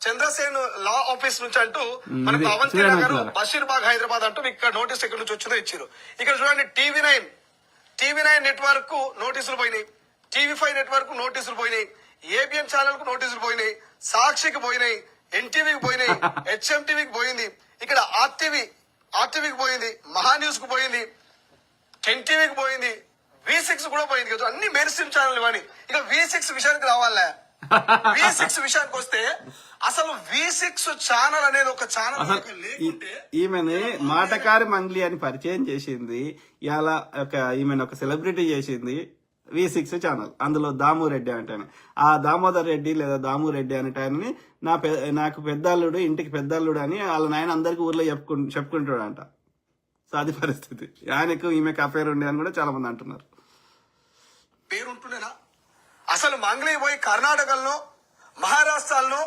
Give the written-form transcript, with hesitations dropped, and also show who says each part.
Speaker 1: చంద్రసేన్ లా office నుంచి అంటూ మనకు అవంతి నగర్ బషీర్బాగ్ హైదరాబాద్ అంటూ ఇక్కడ నోటీస్ ఎక్కడి నుంచి వచ్చిందో ఇచ్చారు. ఇక్కడ చూడండి టీవీ9 నెట్వర్క్ కు నోటీసులు పోయినాయి, టీవీ5 నెట్వర్క్ కు నోటీసులు పోయినాయి, ఏబిఎన్ ఛానల్ కు నోటీసులు పోయినాయి, సాక్షికి పోయినాయి, ఎన్టీవీకి పోయినాయి, హెచ్ఎంటీవీకి పోయింది, ఇక్కడ ఆర్టీవీకి పోయింది, మహాన్యూస్ కు పోయింది, 10టీవీకి పోయింది, V6 కూడా పోయింది కదా. అన్ని మెయిన్ స్ట్రీమ్ ఛానల్ ఇవన్నీ. ఇక V6 విషయానికి రావాలే. V6 విషయానికి వస్తే అసలు V6 ఛానల్ అనేది ఒక ఛానల్ లేకుంటే
Speaker 2: ఈమెని మాటకారి మంగ్లీ అని పరిచయం చేసింది, ఇలా ఈమెను ఒక సెలబ్రిటీ చేసింది V6 ఛానల్. అందులో దామురెడ్డి అంటాను, ఆ దామోదర్ రెడ్డి లేదా దామురెడ్డి అనేటాయని నాకు పెద్దల్లుడు, ఇంటికి పెద్దల్లుడు అని వాళ్ళ నాయన అందరికి ఊర్లో చెప్పుకుంటాడంట. సో అది పరిస్థితి. ఆయనకు ఈమెకు అఫేర్ ఉండే అని కూడా చాలా మంది అంటున్నారు.
Speaker 1: పేరుంటుండేనా అసలు మంగ్లీ పోయి కర్ణాటకలో, మహారాష్ట్రలో